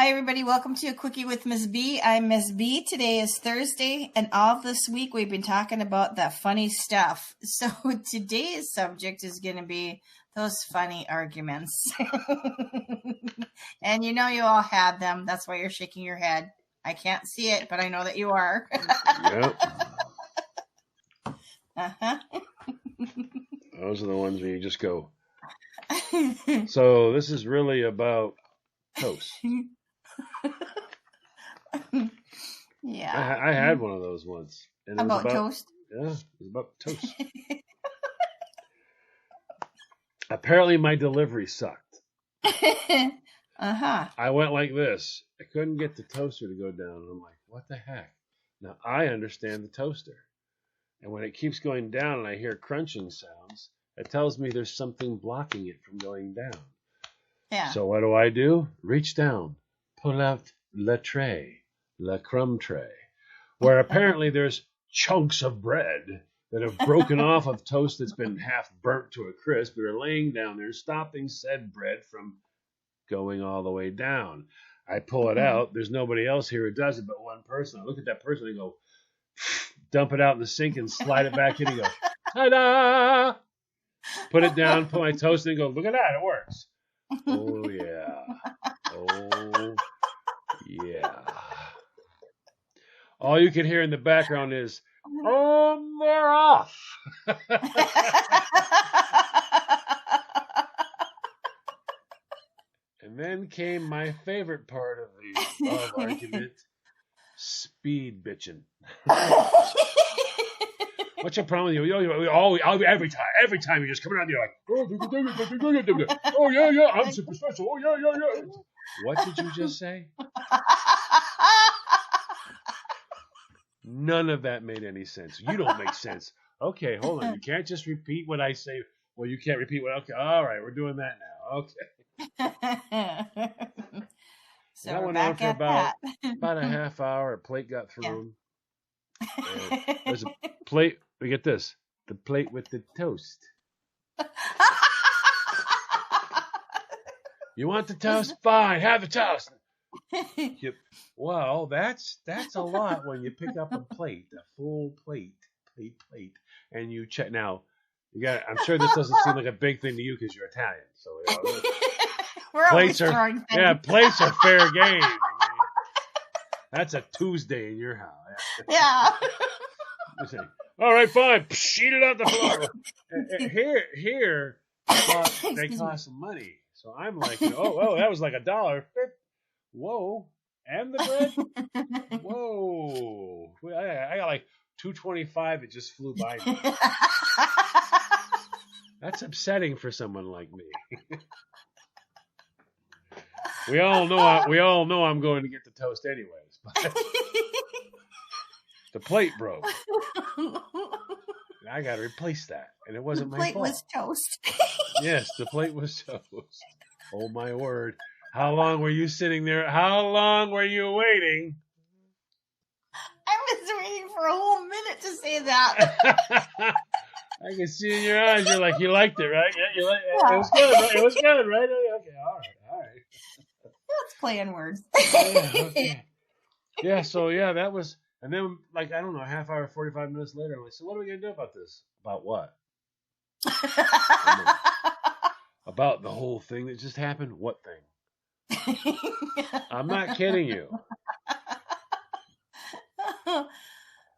Hi, everybody. Welcome to A Quickie with Ms. B. I'm Ms. B. Today is Thursday, and all this week we've been talking about that funny stuff. So today's subject is going to be those funny arguments. And you know you all had them. That's why you're shaking your head. I can't see it, but I know that you are. Yep. Uh-huh. Those are the ones where you just go. So this is really about toast. Yeah. I had one of those once. And About toast? Yeah, it was about toast. Apparently my delivery sucked. Uh-huh. I went like this. I couldn't get the toaster to go down. And I'm like, what the heck? Now I understand the toaster. And when it keeps going down and I hear crunching sounds, it tells me there's something blocking it from going down. Yeah. So what do? Reach down, pull out la crumb tray, where apparently there's chunks of bread that have broken off of toast that's been half burnt to a crisp. We are laying down there, stopping said bread from going all the way down. I pull it out. There's nobody else here who does it but one person. I look at that person and go, dump it out in the sink and slide it back in and go, ta-da! Put it down, put my toast in and go, look at that, it works. Oh, yeah. Oh, yeah. All you can hear in the background is, oh, they're off. And then came my favorite part of the argument, speed bitching. What's your problem with you? Every time you're just coming out and you're like, oh yeah, I'm super special. Oh yeah. What did you just say? None of that made any sense. You don't make sense. Okay, hold on. You can't just repeat what I say. Well, you can't repeat what. Okay, all right, we're doing that now. Okay. So that went on for about a half hour. A plate got through. Yeah. There's a plate. We get this. The plate with the toast. You want the toast? Fine, have the toast. Yep. Well, that's a lot when you pick up a plate, a full plate, and you check. Now, you got. I'm sure this doesn't seem like a big thing to you because you're Italian. So plates are fair game. That's a Tuesday in your house. Yeah. All right, fine. Eat it out the floor. Here, they cost money. So I'm like, oh, that was like $1. Whoa, and the bread. Whoa, I got like $2.25. It just flew by me. That's upsetting for someone like me. We all know I'm going to get the toast anyways. But the plate broke. I got to replace that, and it wasn't my fault. The plate was toast. Yes, the plate was toast. Oh my word! How long were you sitting there? How long were you waiting? I was waiting for a whole minute to say that. I can see in your eyes. You're like, you liked it, right? Yeah, you liked it. Yeah. It was good, right? It was good, right? Okay, all right. Let's play on words. Yeah, okay. Yeah, so that was, and then like I don't know, a half hour, 45 minutes later, I'm like, so what are we gonna do about this? About what? About the whole thing that just happened? What thing? I'm not kidding you.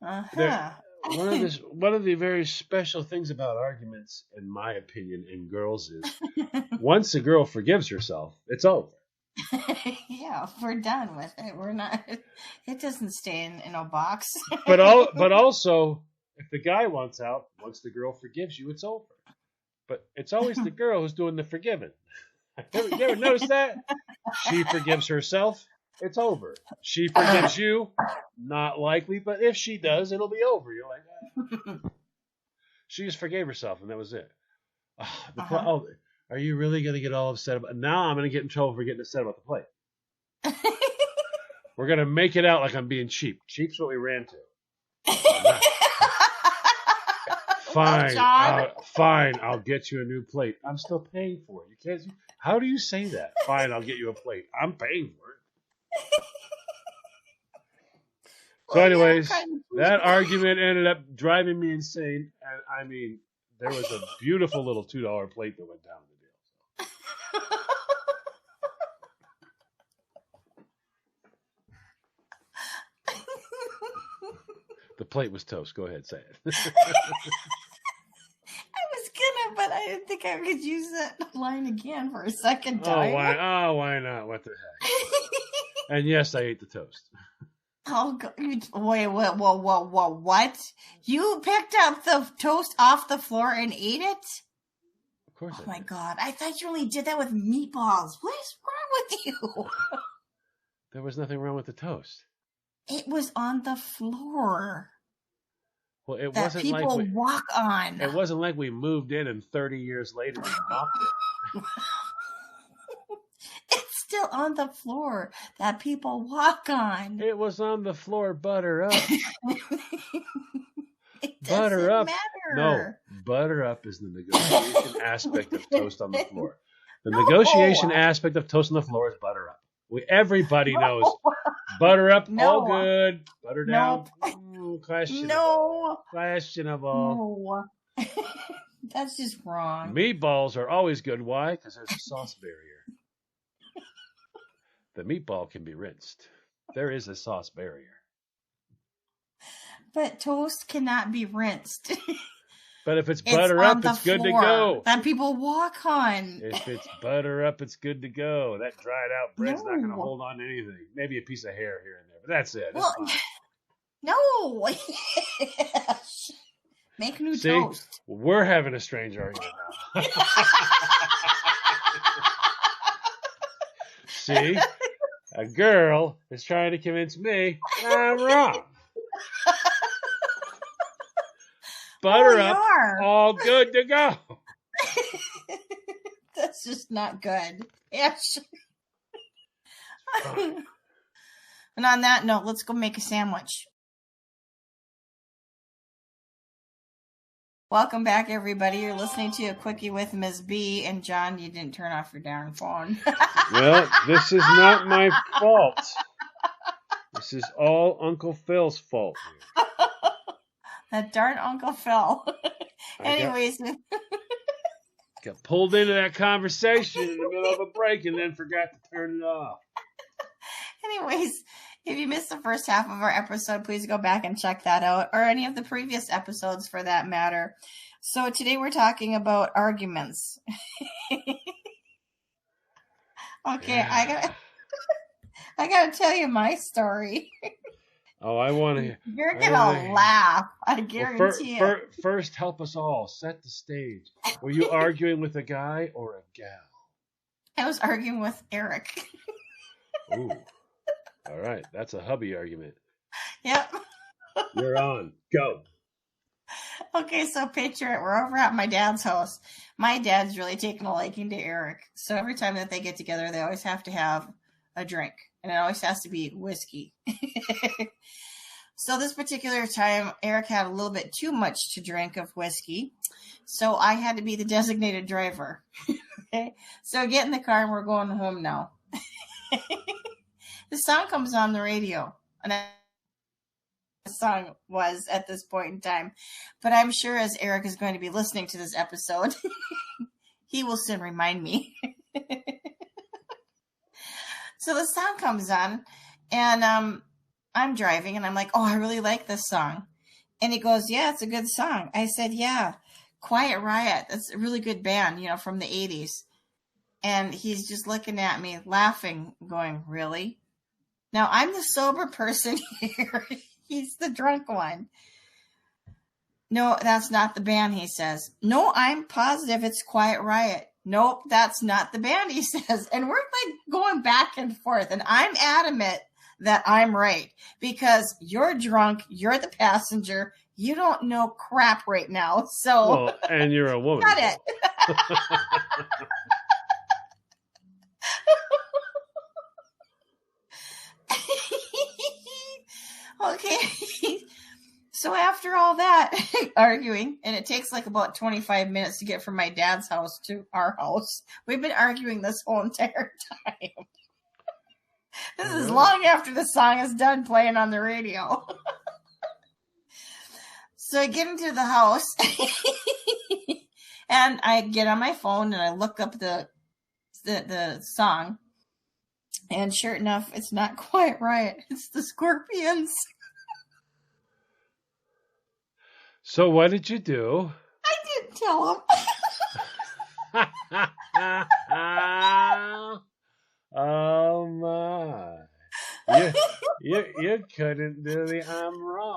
Uh-huh. One of the very special things about arguments, in my opinion, in girls is once a girl forgives herself, it's over. Yeah, we're done with it. We're not. It doesn't stay in a box. But also, if the guy wants out, once the girl forgives you, it's over. But it's always the girl who's doing the forgiving. You ever notice that? She forgives herself, it's over. She forgives you, not likely, but if she does, it'll be over. You're like, she just forgave herself, and that was it. Are you really going to get all upset about it? Now I'm going to get in trouble for getting upset about the plate. We're going to make it out like I'm being cheap. Cheap's what we ran to. Fine, I'll get you a new plate. I'm still paying for it. You can't. How do you say that? Fine, I'll get you a plate. I'm paying for it. So, anyways, kind of that argument ended up driving me insane. And I mean, there was a beautiful little $2 plate that went down the deal. The plate was toast. Go ahead, say it. I was gonna, but I didn't think I could use that line again for a second time. Why not? What the heck? And yes, I ate the toast. Oh, wait, what? You picked up the toast off the floor and ate it? Of course. Oh my God! I thought you only did that with meatballs. What is wrong with you? There was nothing wrong with the toast. It was on the floor. Well, it that wasn't people like walk on. It wasn't like we moved in and 30 years later we mopped it. It's still on the floor that people walk on. It was on the floor, butter up. It Butter up. matter. No, butter up is the negotiation aspect of toast on the floor. The negotiation aspect of toast on the floor is butter up. Everybody knows butter up, all good. Butter down, questionable. Questionable. No. That's just wrong. Meatballs are always good. Why? Because there's a sauce barrier. The meatball can be rinsed. There is a sauce barrier. But toast cannot be rinsed. But if it's butter up, it's good to go. That people walk on. If it's butter up, it's good to go. That dried out bread's not going to hold on to anything. Maybe a piece of hair here and there, but that's it. Well, no. Make new toast. We're having a strange argument now. See? A girl is trying to convince me I'm wrong. Butter up, all good to go. That's just not good. Yes. And on that note, let's go make a sandwich. Welcome back, everybody. You're listening to A Quickie with Ms. B. And John, you didn't turn off your darn phone. Well, this is not my fault. This is all Uncle Phil's fault here. That darn Uncle Phil. Anyways. Got pulled into that conversation in the middle of a break and then forgot to turn it off. Anyways, if you missed the first half of our episode, please go back and check that out, or any of the previous episodes for that matter. So today we're talking about arguments. Okay, yeah. I gotta tell you my story. Oh, I want to. You're gonna laugh. I guarantee it. First, help us all. Set the stage. Were you arguing with a guy or a gal? I was arguing with Eric. Ooh. All right. That's a hubby argument. Yep. You're on. Go. Okay, so picture it. We're over at my dad's house. My dad's really taken a liking to Eric. So every time that they get together, they always have to have a drink. And it always has to be whiskey. So this particular time, Eric had a little bit too much to drink of whiskey. So I had to be the designated driver. Okay. So I get in the car and we're going home now. The song comes on the radio. And the song was at this point in time. But I'm sure as Eric is going to be listening to this episode, he will soon remind me. So the song comes on, and I'm driving, and I'm like, oh, I really like this song. And he goes, yeah, it's a good song. I said, yeah, Quiet Riot. That's a really good band, from the 80s. And he's just looking at me, laughing, going, really? Now, I'm the sober person here. He's the drunk one. No, that's not the band, he says. No, I'm positive it's Quiet Riot. Nope, that's not the band, he says. And we're like going back and forth. And I'm adamant that I'm right. Because you're drunk. You're the passenger. You don't know crap right now. So. Well, and you're a woman. Got it. Okay. So after all that arguing, and it takes like about 25 minutes to get from my dad's house to our house. We've been arguing this whole entire time. This is long after the song is done playing on the radio. So I get into the house and I get on my phone and I look up the song. And sure enough, it's not quite right. It's the Scorpions. So what did you do? I didn't tell him. Oh my! You couldn't do the I'm wrong.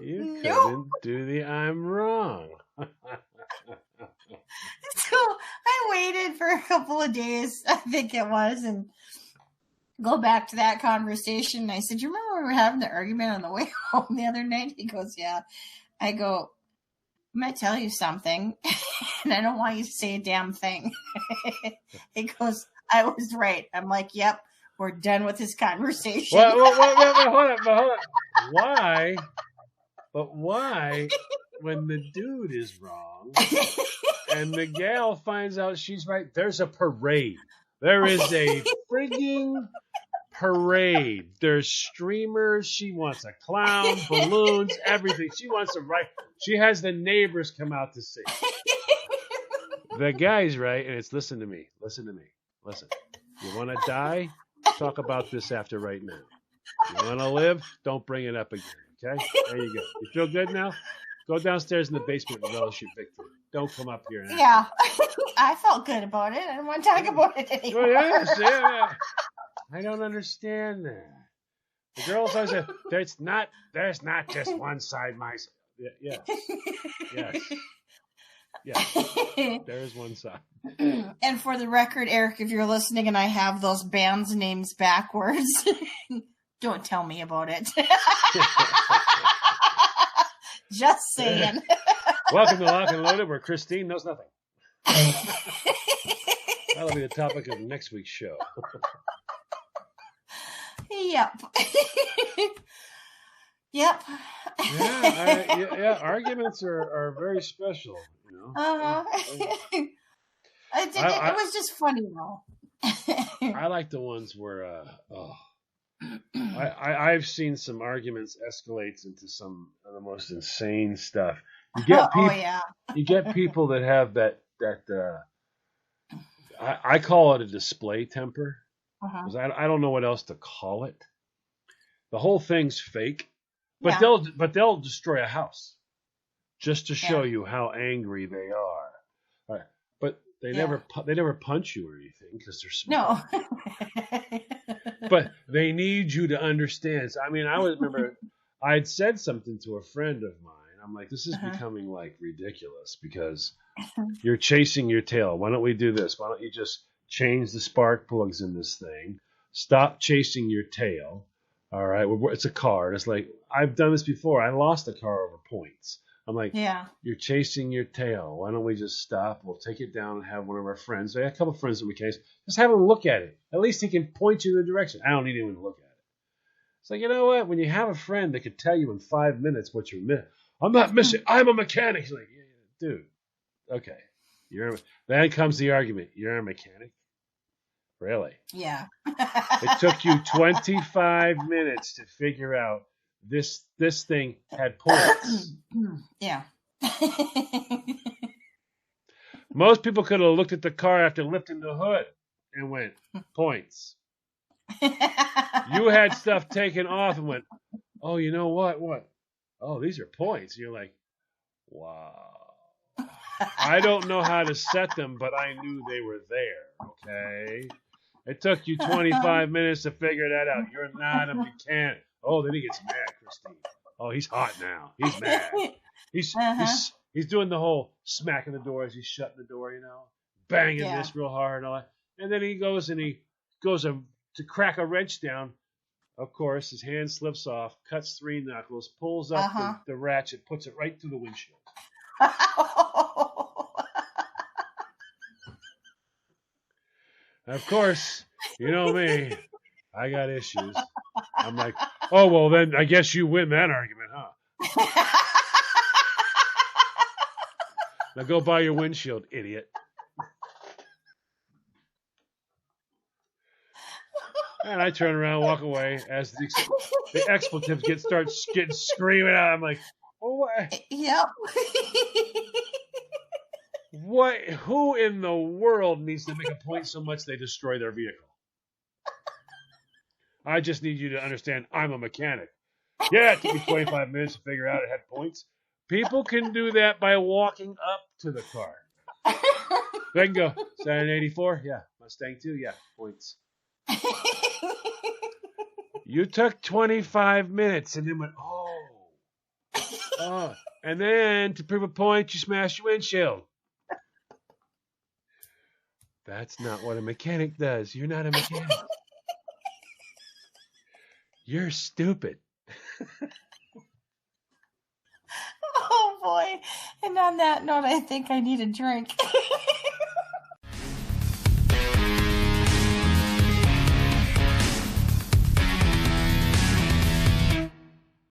You couldn't do the I'm wrong. So I waited for a couple of days, I think it was, and go back to that conversation. I said, "You remember we were having the argument on the way home the other night?" He goes, "Yeah." I go, "I'm going to tell you something, and I don't want you to say a damn thing." He goes, "I was right." I'm like, "Yep, we're done with this conversation." Hold on. Why? But why, when the dude is wrong and the gal finds out she's right, there's a parade. There is a frigging parade. There's streamers. She wants a clown, balloons, everything. She wants to write. She has the neighbors come out to see. The guy's right, and it's listen to me. Listen. You want to die? Talk about this after right now. You want to live? Don't bring it up again. Okay? There you go. You feel good now? Go downstairs in the basement and relish your victory. Don't come up here. Yeah. I felt good about it. I don't want to talk about it anymore. Well, yeah. I don't understand that. The girls always say, there's not just one side, my side. Yes. There is one side. And for the record, Eric, if you're listening and I have those bands' names backwards, don't tell me about it. Just saying. Welcome to Lock and Loaded, where Christine knows nothing. That'll be the topic of next week's show. Yep. Yep. Yeah, arguments are very special, you know. It was just funny though. I like the ones where I've seen some arguments escalates into some of the most insane stuff. You get people, you get people that have that I call it a display temper. Because I don't know what else to call it. The whole thing's fake, but they'll destroy a house just to show you how angry they are. But they never punch you or anything because they're smart. No. But they need you to understand. I mean, I remember I'd said something to a friend of mine. I'm like, this is becoming like ridiculous because you're chasing your tail. Why don't we do this? Why don't you just change the spark plugs in this thing? Stop chasing your tail. All right, it's a car. And it's like, I've done this before. I lost a car over points. I'm like, you're chasing your tail. Why don't we just stop? We'll take it down and have one of our friends. I have a couple of friends in the case. Just have him look at it. At least he can point you in the direction. I don't need anyone to look at it. It's like, you know what? When you have a friend that could tell you in 5 minutes what you're missing. I'm not missing. I'm a mechanic. He's like, dude, okay. Then comes the argument. You're a mechanic? Really? Yeah. It took you 25 minutes to figure out this thing had points. Yeah. Most people could have looked at the car after lifting the hood and went, points. You had stuff taken off and went, oh, you know what? What? Oh, these are points. And you're like, wow. I don't know how to set them, but I knew they were there, okay? It took you 25 minutes to figure that out. You're not a mechanic. Oh, then he gets mad, Christine. Oh, he's hot now. He's mad. He's doing the whole smacking the door as he's shutting the door, you know, banging this real hard and all that. And then he goes to crack a wrench down. Of course, his hand slips off, cuts 3 knuckles, pulls up the ratchet, puts it right through the windshield. Of course, you know me. I got issues. I'm like, oh, well, then I guess you win that argument, huh? Now go buy your windshield, idiot. And I turn around, walk away as the expletives getting screaming out. I'm like, oh, what? Yep. What? Who in the world needs to make a point so much they destroy their vehicle? I just need you to understand I'm a mechanic. Yeah, it took me 25 minutes to figure out it had points. People can do that by walking up to the car. They can go, is that an 84? Yeah. Mustang 2? Yeah. Points. You took 25 minutes and then went, oh. And then to prove a point, you smashed your windshield. That's not what a mechanic does. You're not a mechanic. You're stupid. Oh boy. And on that note, I think I need a drink.